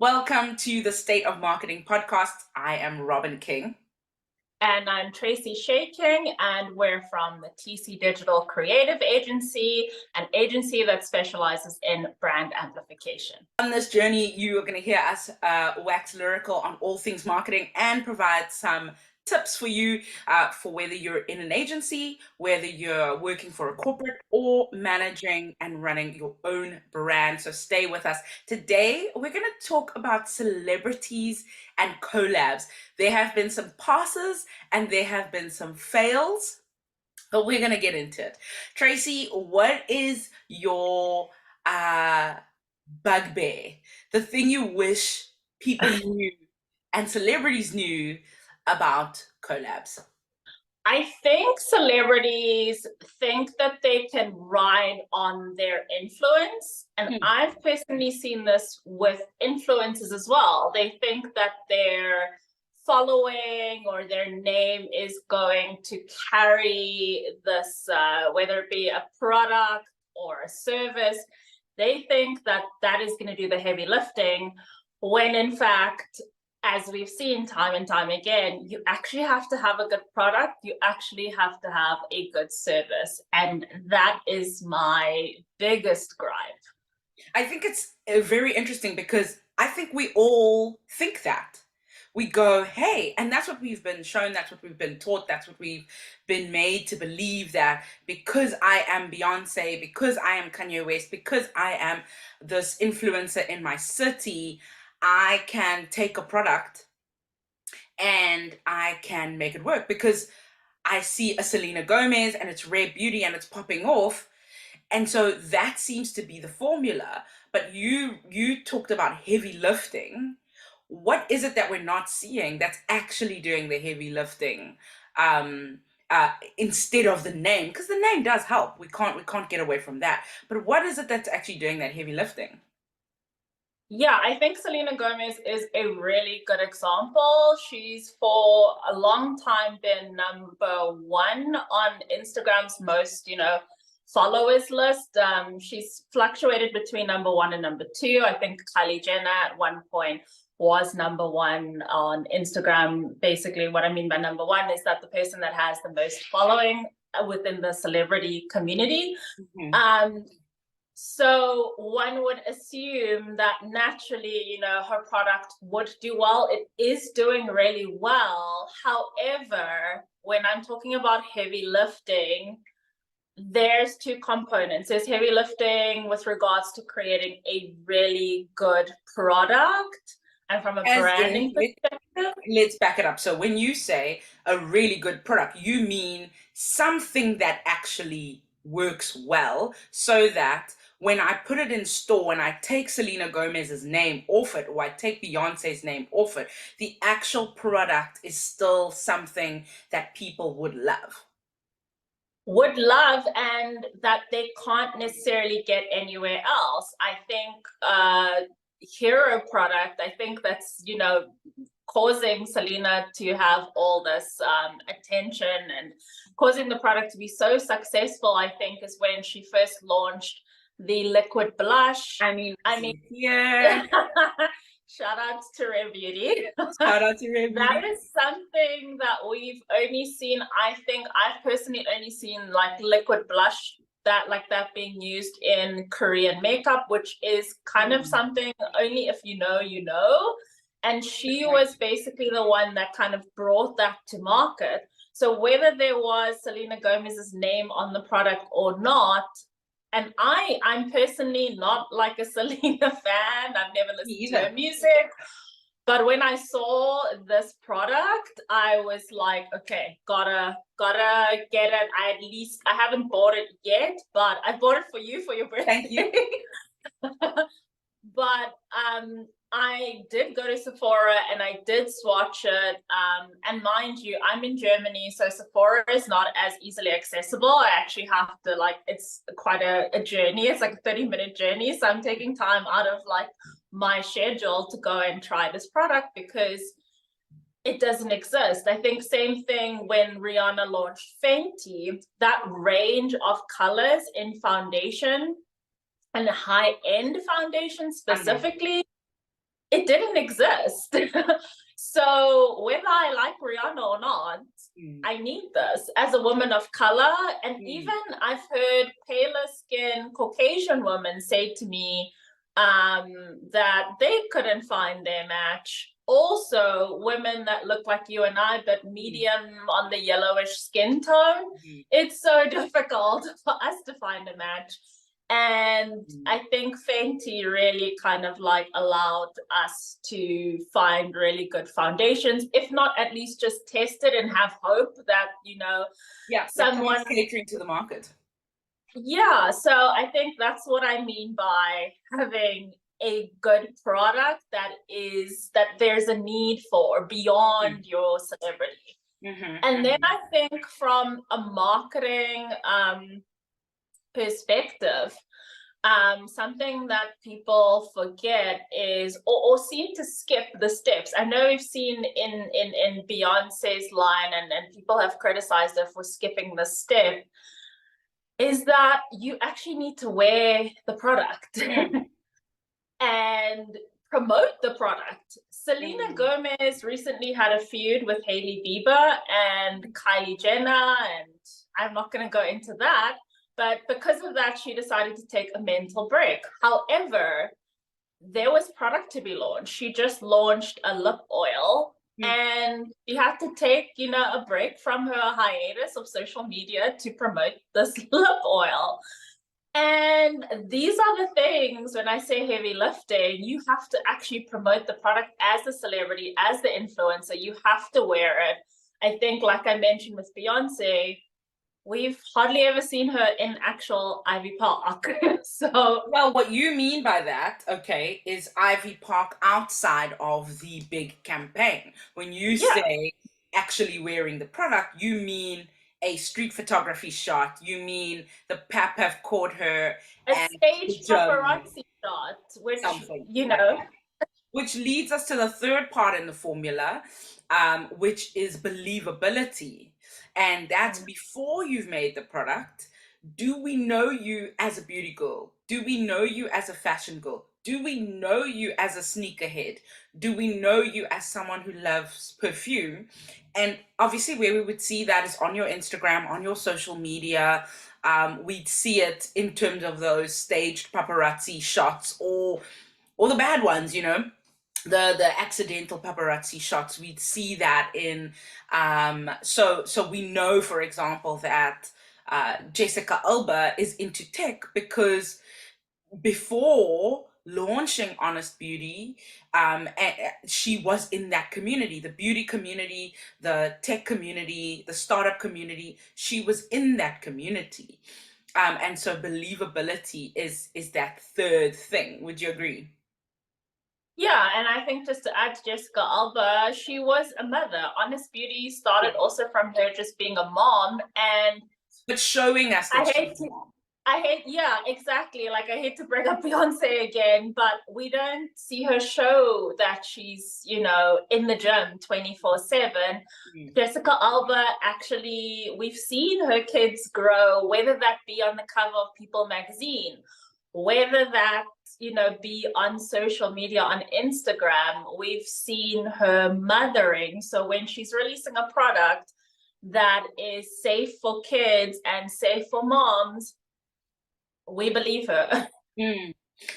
Welcome to the State of Marketing podcast. I am Robin King. And I'm Tracy Shaking, and we're from the TC Digital Creative Agency, an agency that specializes in brand amplification. On this journey, you are going to hear us wax lyrical on all things marketing and provide some tips for you for whether you're in an agency, whether you're working for a corporate, or managing and running your own brand. So stay with us. Today, we're going to talk about celebrities and collabs. There have been some passes and there have been some fails, but we're going to get into it. Tracy, what is your bugbear? The thing you wish people knew and celebrities knew about collabs? I think celebrities think that they can ride on their influence. And I've personally seen this with influencers as well. They think that their following or their name is going to carry this, whether it be a product or a service. They think that that is going to do the heavy lifting, when in fact, as we've seen time and time again, you actually have to have a good product. You actually have to have a good service. And that is my biggest gripe. I think it's very interesting because I think we all think that. We go, hey, and that's what we've been shown, that's what we've been taught, that's what we've been made to believe, that because I am Beyoncé, because I am Kanye West, because I am this influencer in my city, I can take a product and I can make it work because I see a Selena Gomez and it's rare beauty and it's popping off. And so that seems to be the formula. But you talked about heavy lifting. What is it that we're not seeing that's actually doing the heavy lifting instead of the name? Because the name does help. We can't get away from that. But what is it that's actually doing that heavy lifting? Yeah, I think Selena Gomez is a really good example. She's for a long time been number one on Instagram's most, followers list. She's fluctuated between number one and number two. I think Kylie Jenner at one point was number one on Instagram. Basically, what I mean by number one is that the person that has the most following within the celebrity community. So one would assume that naturally, her product would do well. It is doing really well. However, when I'm talking about heavy lifting, there's two components. There's heavy lifting with regards to creating a really good product. And from a branding perspective, let's back it up. So when you say a really good product, you mean something that actually works well, so that when I put it in store and I take Selena Gomez's name off it, or I take Beyonce's name off it, the actual product is still something that people would love. And that they can't necessarily get anywhere else. I think hero product, I think that's, causing Selena to have all this attention and causing the product to be so successful, I think, is when she first launched the liquid blush. I mean, yeah. Shout out to Rare Beauty. Shout out to Rare Beauty. That is something that we've only seen. I think I've personally only seen like liquid blush that being used in Korean makeup, which is kind of something only if you know. And she was basically the one that kind of brought that to market. So whether there was Selena Gomez's name on the product or not, and I'm personally not like a Selena fan. I've never listened to her music. But when I saw this product, I was like, okay, gotta get it. I haven't bought it yet, but I bought it for you for your birthday. Thank you. But I did go to Sephora and I did swatch it. And mind you, I'm in Germany, so Sephora is not as easily accessible. I actually have to it's quite a journey. It's like a 30-minute journey. So I'm taking time out of my schedule to go and try this product because it doesn't exist. I think same thing when Rihanna launched Fenty, that range of colors in foundation and high-end foundation specifically, it didn't Rihanna or not, Mm. I need this as a woman of color. And Mm. even I've heard paler skin Caucasian women say to me that they couldn't find their match. Also, women that look like you and I, but Mm. medium on the yellowish skin tone. Mm. It's so difficult for us to find a match. And Mm. I think Fenty really kind of like allowed us to find really good foundations, if not at least just test it and have hope that, Yeah, that comes someone, catering to the market. yeah. So I think that's what I mean by having a good product that there's a need for Mm. beyond your celebrity. And then Mm-hmm. I think from a marketing perspective, something that people forget is or seem to skip the steps. I know we've seen in Beyonce's line, and people have criticized her for skipping the step, is that you actually need to wear the product Mm. and promote the product. Selena Mm. Gomez recently had a feud with Hailey Bieber and Kylie Jenner, and I'm not going to go into that. But because of that, she decided to take a mental break. However, there was product to be launched. She just launched a lip oil, Mm. and she had to take, a break from her hiatus of social media to promote this lip oil. And these are the things, when I say heavy lifting, you have to actually promote the product as a celebrity, as the influencer. You have to wear it. I think, like I mentioned with Beyonce, we've hardly ever seen her in actual Ivy Park. So, Well, what you mean by that, okay, is Ivy Park outside of the big campaign. When you yeah, say actually wearing the product, you mean a street photography shot. You mean the pap have caught her a at the staged gym, paparazzi shot, which, something like that. Which leads us to the third part in the formula, which is believability. And that's before you've made the product. Do we know you as a beauty girl? Do we know you as a fashion girl? Do we know you as a sneakerhead? Do we know you as someone who loves perfume? And obviously, where we would see that is on your Instagram, on your social media. We'd see it in terms of those staged paparazzi shots or the bad ones, the accidental paparazzi shots. We'd see that in so we know, for example, that Jessica Alba is into tech because before launching Honest Beauty, she was in that community, the beauty community, the tech community, the startup community. She was in that community, and so believability is that third thing. Would you agree? Yeah, and I think just to add to Jessica Alba, she was a mother. Honest Beauty Yeah. started also from her just being a mom. And But showing us I that she's hate a to, mom. yeah, exactly. Like, I hate to bring up Beyonce again, but we don't see her show that she's, in the gym 24/7. Mm. Jessica Alba, actually, we've seen her kids grow, whether that be on the cover of People magazine, whether that, be on social media, on Instagram. We've seen her mothering. So when she's releasing a product that is safe for kids and safe for moms, we believe her. Mm.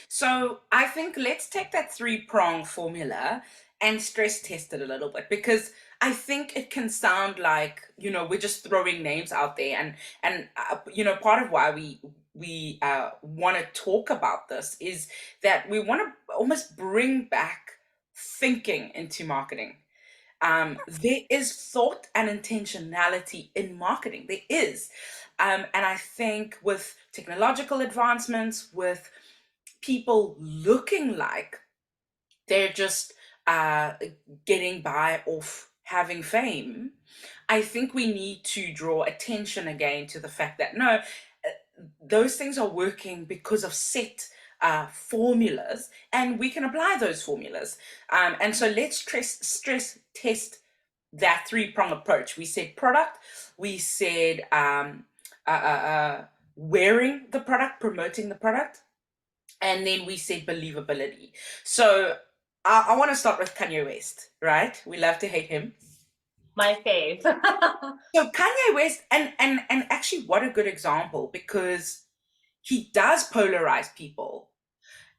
So I think let's take that three-prong formula and stress test it a little bit, because I think it can sound like, we're just throwing names out there, and part of why we want to talk about this is that we want to almost bring back thinking into marketing. There is thought and intentionality in marketing. There is. And I think with technological advancements, with people looking like they're just uh, getting by off having fame, I think we need to draw attention again to the fact that no, those things are working because of set formulas, and we can apply those formulas. And so let's stress test that three-prong approach. We said product, we said wearing the product, promoting the product, and then we said believability. So I want to start with Kanye West, right? We love to hate him. My fave. So Kanye West, and actually, what a good example, because he does polarize people.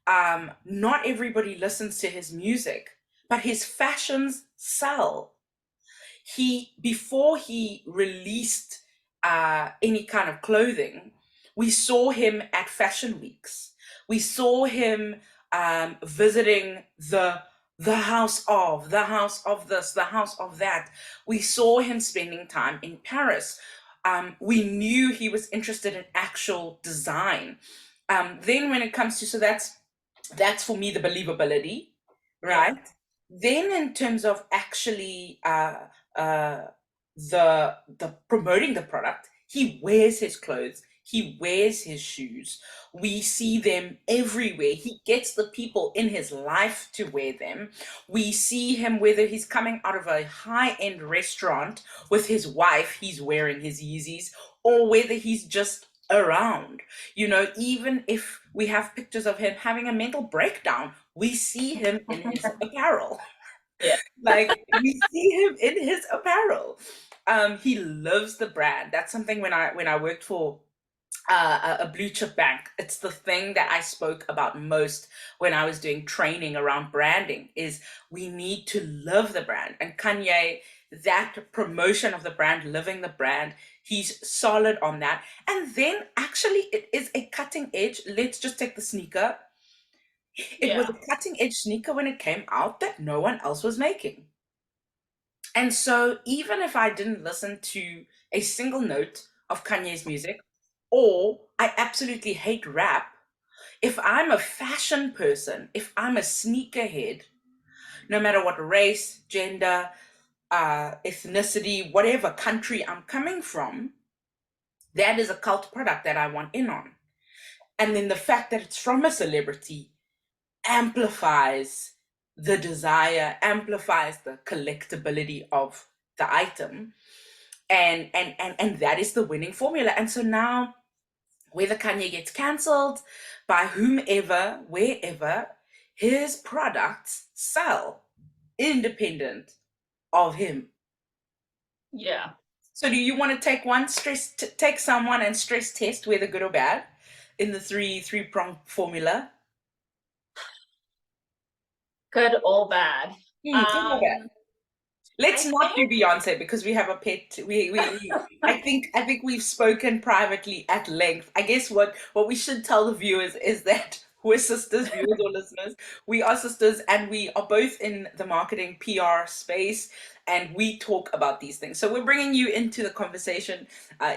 Not everybody listens to his music, but his fashions sell. He Before he released any kind of clothing, we saw him at fashion weeks. We saw him visiting the house of this, the house of that. We saw him spending time in Paris. We knew he was interested in actual design. Then when it comes to, so that's for me the believability, Yeah. right? Then in terms of actually uh, the promoting the product, he wears his clothes, he wears his shoes. We see them everywhere. He gets the people in his life to wear them. We see him whether he's coming out of a high-end restaurant with his wife, he's wearing his Yeezys, or whether he's just around. Even if we have pictures of him having a mental breakdown, we see him in his apparel. Yeah. Like, we see him in his apparel. He loves the brand. That's something, when I worked for a blue chip bank, it's the thing that I spoke about most when I was doing training around branding, is we need to love the brand. And Kanye, that promotion of the brand, living the brand, he's solid on that. And then actually it is a cutting edge. Let's just take the sneaker. It was Yeah. a cutting edge sneaker when it came out that no one else was making. And so, even if I didn't listen to a single note of Kanye's music, or I absolutely hate rap, if I'm a fashion person, if I'm a sneakerhead, no matter what race, gender, ethnicity, whatever country I'm coming from, that is a cult product that I want in on. And then the fact that it's from a celebrity amplifies the desire, amplifies the collectability of the item, and that is the winning formula. And so now, whether Kanye gets cancelled by whomever, wherever, his products sell independent of him. Yeah. So, do you want to take someone and stress test whether good or bad in the three prong formula? Good or bad. Good or bad. Um, Let's I not do think Beyonce because we have a pet. I think we've spoken privately at length. I guess what we should tell the viewers is that we're sisters, viewers or listeners. We are sisters, and we are both in the marketing PR space, and we talk about these things. So we're bringing you into the conversation,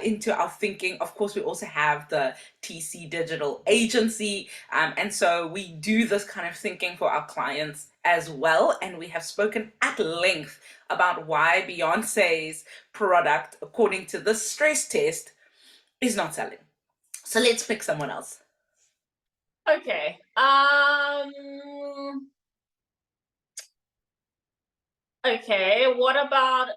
into our thinking. Of course, we also have the TC Digital Agency, and so we do this kind of thinking for our clients as well. And we have spoken at length about why Beyonce's product, according to the stress test, is not selling. So let's pick someone else. okay. Okay, what about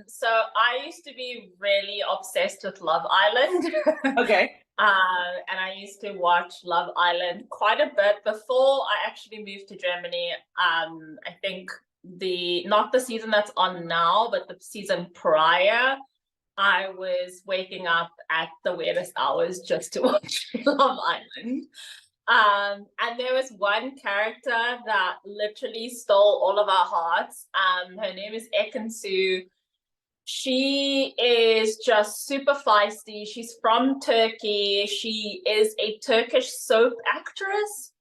so I used to be really obsessed with Love Island. Okay. And I used to watch Love Island quite a bit before I actually moved to Germany. I think not the season that's on now, but the season prior, I was waking up at the weirdest hours just to watch Love Island. And there was one character that literally stole all of our hearts. Her name is Ekansu. She is just super feisty. She's from Turkey. She is a Turkish soap actress.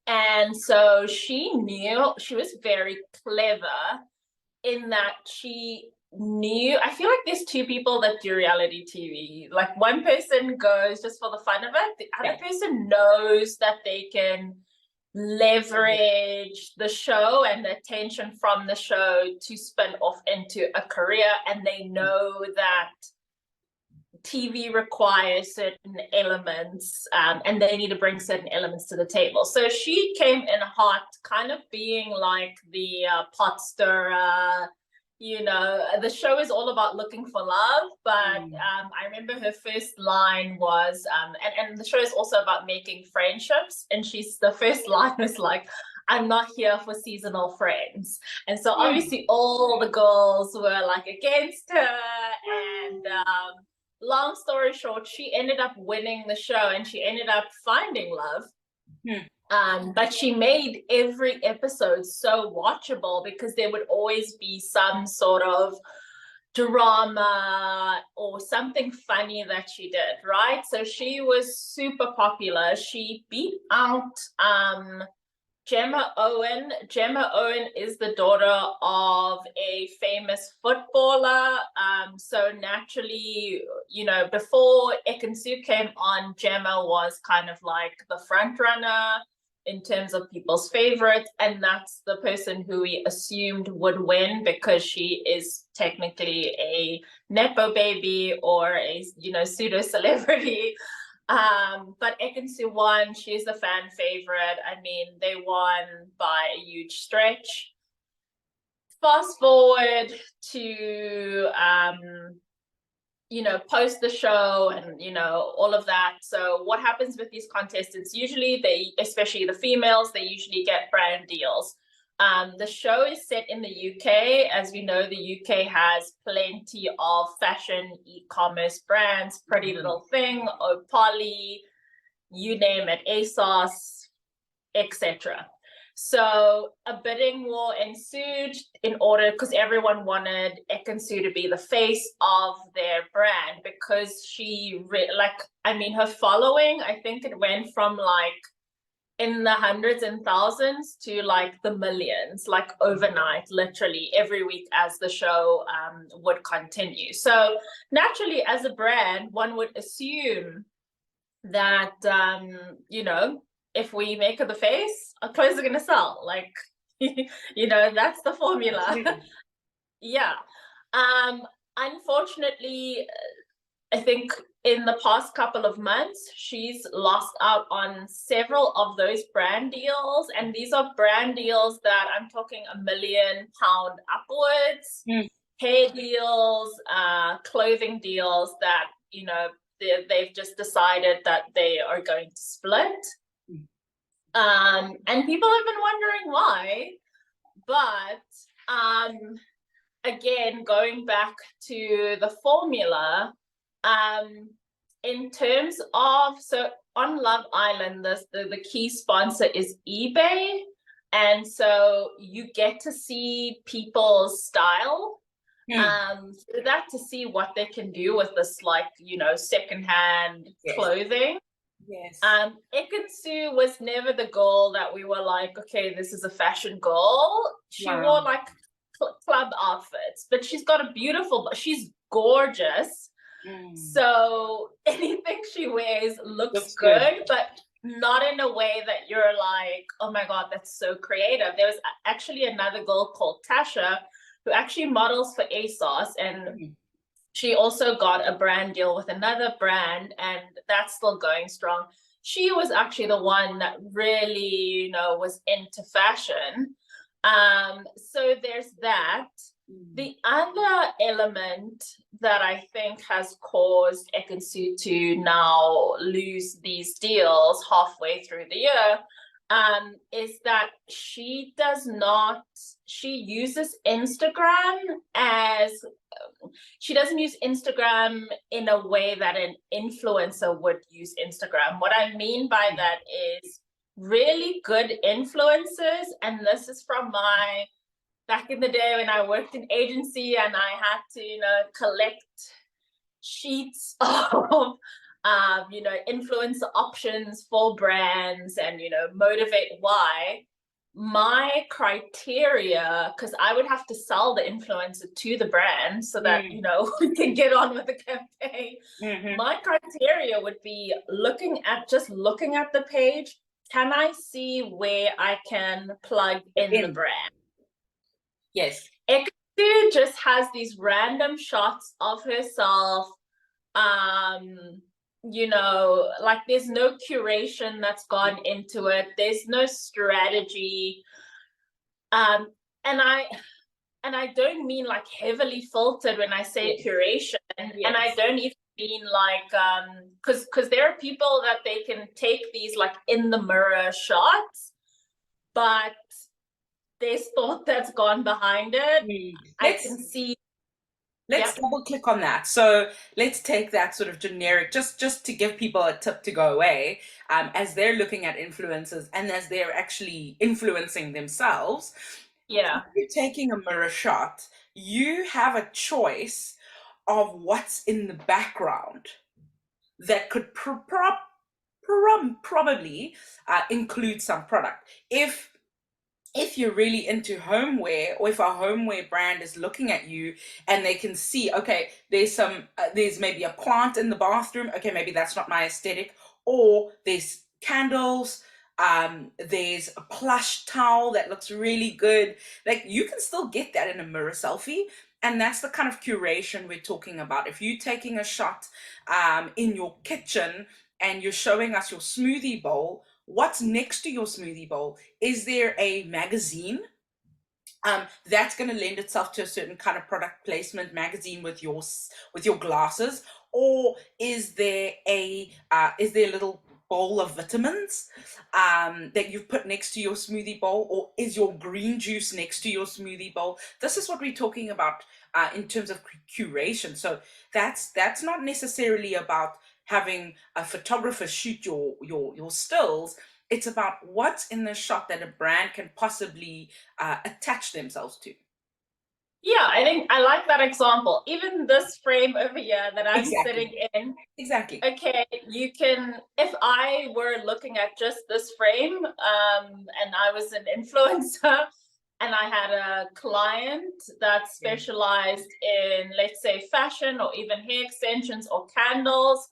And so she was very clever in that she knew. I feel like there's two people that do reality TV. Like, one person goes just for the fun of it, the other person knows that they can leverage the show and the attention from the show to spin off into a career, and they know that TV requires certain elements, and they need to bring certain elements to the table. So she came in hot, kind of being like the pot stirrer. The show is all about looking for love, but I remember her first line was, and the show is also about making friendships, and the first line was like, I'm not here for seasonal friends. And so obviously all the girls were like against her. And long story short, she ended up winning the show and she ended up finding love. But she made every episode so watchable because there would always be some sort of drama or something funny that she did, right? So she was super popular. She beat out Gemma Owen. Gemma Owen is the daughter of a famous footballer. So naturally, you know, before Ekin-Su came on, Gemma was kind of like the front runner in terms of people's favorites, and that's the person who we assumed would win because she is technically a nepo baby or a, you know, pseudo celebrity. But Ekin-Su won. She's the fan favorite. I mean, they won by a huge stretch. Fast forward to you know, post the show and, you know, all of that. So what happens with these contestants? Usually they, especially the females, they usually get brand deals. The show is set in the UK. As we know, the UK has plenty of fashion e-commerce brands, Pretty Little Thing, Opoly, you name it, ASOS, etc. So a bidding war ensued in order, because everyone wanted Ekin-Su to be the face of their brand, because she, I mean, her following, I think it went from like in the hundreds and thousands to like the millions, like overnight, literally every week as the show would continue. So naturally, as a brand, one would assume that, you know, if we make her the face, our clothes are going to sell. Like, you know, that's the formula. Yeah. Unfortunately, I think in the past couple of months, she's lost out on several of those brand deals. And these are brand deals that I'm talking £1 million upwards, hair deals, clothing deals that, you know, they've just decided that they are going to split. And people have been wondering why. But again, going back to the formula, in terms of, so on Love Island, the key sponsor is eBay. And so you get to see people's style. So that to see what they can do with this, like, you know, secondhand clothing. Yes. Ekin-Su was never the girl that we were like, okay, this is a fashion girl. She wore like club outfits, but she's got a beautiful, she's gorgeous. So anything she wears looks good, but not in a way that you're like, oh my God, that's so creative. There was actually another girl called Tasha who actually models for ASOS, and she also got a brand deal with another brand, and that's still going strong. She was actually the one that really, you know, was into fashion. So there's that. The other element that I think has caused Ekin-Su to now lose these deals halfway through the year is that she uses Instagram as, she doesn't use Instagram in a way that an influencer would use Instagram. What I mean by that is really good influencers, and this is from my, back in the day when I worked in agency and I had to, you know, collect sheets of you know, influencer options for brands and, you know, motivate why. My criteria, because I would have to sell the influencer to the brand so that, you know, we can get on with the campaign. My criteria would be looking at the page. Can I see where I can plug in the brand? Yes. Ekin-Su just has these random shots of herself. You know, like there's no curation that's gone into it. There's no strategy. And I don't mean like heavily filtered when I say curation. And I don't even mean like because there are people that they can take these like in the mirror shots, but there's thought that's gone behind it. I Let's can see. let's Yep. double click on that. So let's take that sort of generic, just to give people a tip to go away, as they're looking at influencers and as they're actually influencing themselves. Yeah. If you're taking a mirror shot, you have a choice of what's in the background that could probably include some product. If you're really into homeware, or if a homeware brand is looking at you and they can see, okay, there's maybe a plant in the bathroom, okay, maybe that's not my aesthetic, or there's candles, there's a plush towel that looks really good. Like, you can still get that in a mirror selfie. And that's the kind of curation we're talking about. If you're taking a shot in your kitchen and you're showing us your smoothie bowl, what's next to your smoothie bowl? Is there a magazine? That's going to lend itself to a certain kind of product placement magazine with your glasses, or is there a little bowl of vitamins that you've put next to your smoothie bowl, or is your green juice next to your smoothie bowl? This is what we're talking about in terms of curation. So that's not necessarily about having a photographer shoot your stills. It's about what's in the shot that a brand can possibly attach themselves to. Yeah, I think I like that example. Even this frame over here that I'm sitting Exactly. in, Exactly. okay, you can, if I were looking at just this frame, and I was an influencer and I had a client that specialized in, let's say, fashion or even hair extensions or candles,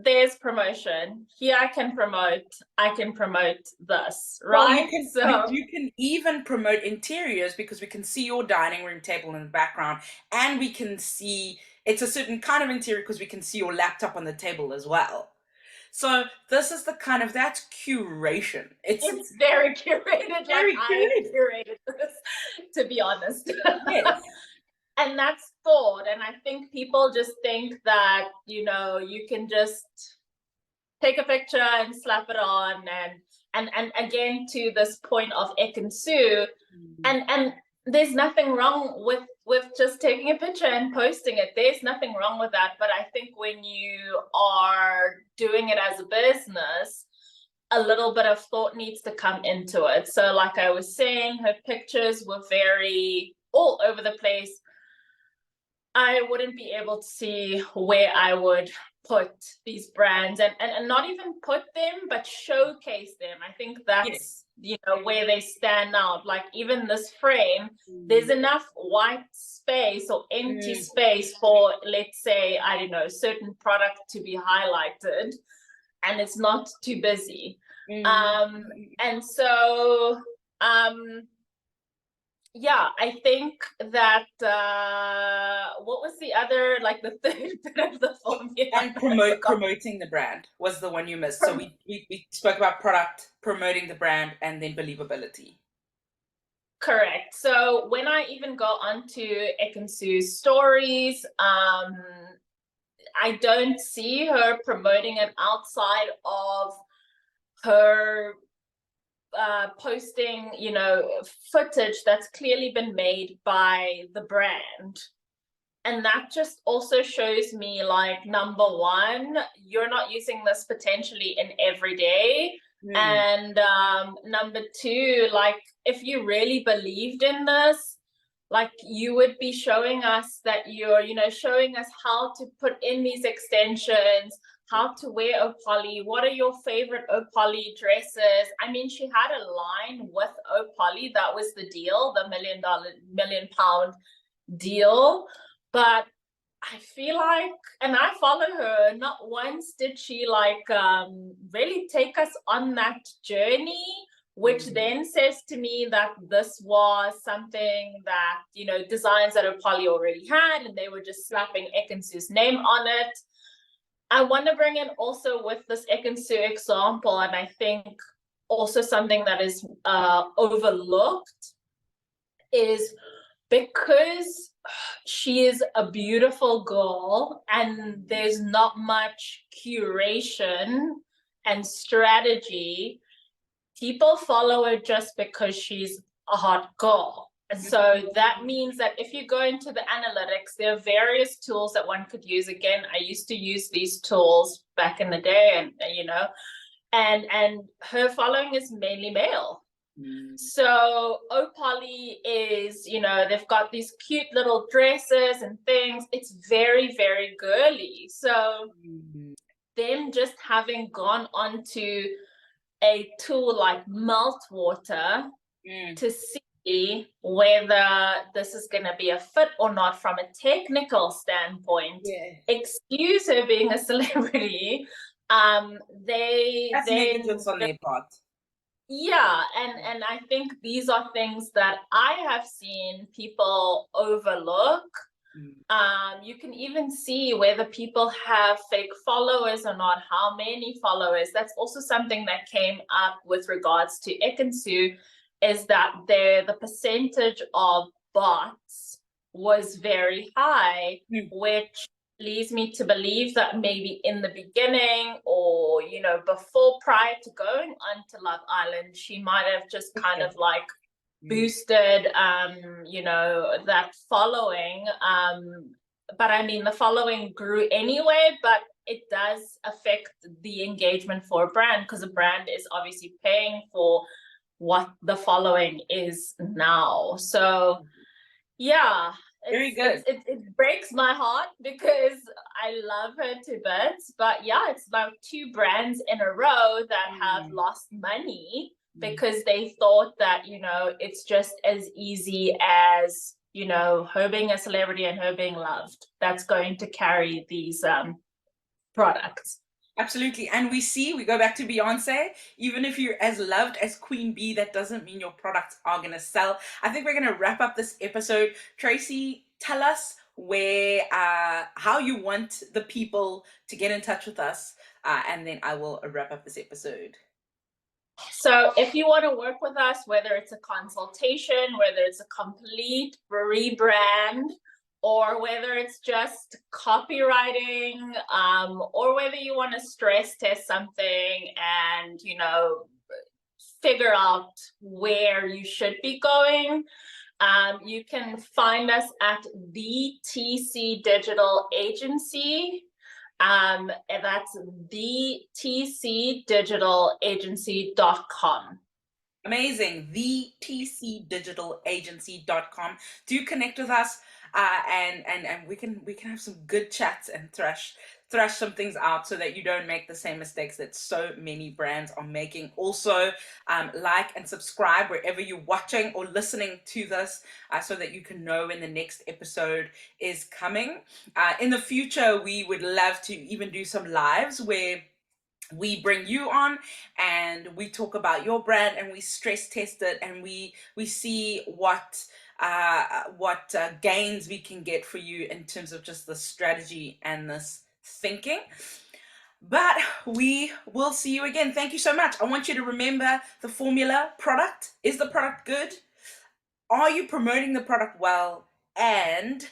there's promotion. Here I can promote this, Well, you right? can you, So you can even promote interiors, because we can see your dining room table in the background, and we can see it's a certain kind of interior because we can see your laptop on the table as well. So this is the kind of that's curation. It's it's very curated, like very I curated. curated this, to be honest. Yes. And that's thought. And I think people just think that, you can just take a picture and slap it on, and again, to this point of Ekansu, and there's nothing wrong with just taking a picture and posting it. There's nothing wrong with that. But I think when you are doing it as a business, a little bit of thought needs to come into it. So like I was saying, her pictures were very all over the place. I wouldn't be able to see where I would put these brands, and not even put them, but showcase them. I think Yes. that's, where they stand out. Like even this frame, there's enough white space or empty space for, let's say, I don't know, certain product to be highlighted, and it's not too busy. And so, yeah, I think that what was the other, like the third bit of the formula? And promoting the brand was the one you missed. So we spoke about product, promoting the brand, and then believability. Correct. So when I even go onto Ekansu's stories, I don't see her promoting it outside of her posting, footage that's clearly been made by the brand. And that just also shows me, like, number one, you're not using this potentially in every day. And number two, like, if you really believed in this, like, you would be showing us that you're, showing us how to put in these extensions, how to wear Opoly, what are your favorite Opoly dresses. I mean, she had a line with Opoly, that was the deal, the million pound deal. But I feel like, and I follow her, not once did she like really take us on that journey, which then says to me that this was something that, designs that Opoly already had, and they were just slapping Ekansu's name on it. I want to bring in also with this Ekansu example, and I think also something that is overlooked, is because she is a beautiful girl and there's not much curation and strategy, people follow her just because she's a hot girl. And so that means that if you go into the analytics, there are various tools that one could use. Again, I used to use these tools back in the day, and and her following is mainly male. So Opoly is, they've got these cute little dresses and things. It's very, very girly. So them just having gone onto a tool like Meltwater to see whether this is going to be a fit or not from a technical standpoint. Excuse her being a celebrity. That's negligence on their part. Yeah, and I think these are things that I have seen people overlook. You can even see whether people have fake followers or not, how many followers. That's also something that came up with regards to Ekansu, is that the percentage of bots was very high, which leads me to believe that maybe in the beginning, or before, prior to going onto Love Island, she might have just kind of like boosted that following, but I mean the following grew anyway, but it does affect the engagement for a brand, because a brand is obviously paying for what the following is now. So yeah, very good. It breaks my heart because I love her to bits, but yeah, it's about 2 brands in a row that have lost money because they thought that it's just as easy as her being a celebrity and her being loved that's going to carry these products. Absolutely. And we go back to Beyonce, even if you're as loved as Queen Bee, that doesn't mean your products are going to sell. I think we're going to wrap up this episode. Tracy, tell us how you want the people to get in touch with us, and then I will wrap up this episode. So if you want to work with us, whether it's a consultation, whether it's a complete rebrand, or whether it's just copywriting, or whether you want to stress test something and, figure out where you should be going, you can find us at the TC Digital Agency. And that's thetcdigitalagency.com. Amazing. thetcdigitalagency.com. Do connect with us, and we can have some good chats and thrash some things out so that you don't make the same mistakes that so many brands are making. Also, like and subscribe wherever you're watching or listening to this, so that you can know when the next episode is coming. In the future, we would love to even do some lives where we bring you on and we talk about your brand and we stress test it, and we see what gains we can get for you in terms of just the strategy and this thinking. But we will see you again. Thank you so much. I want you to remember the formula: product. Is the product good? Are you promoting the product well? And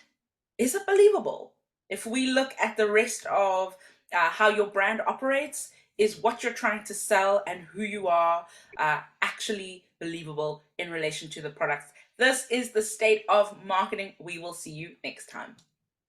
is it believable? If we look at the rest of how your brand operates, is what you're trying to sell and who you are actually believable in relation to the products? This is the state of marketing. We will see you next time.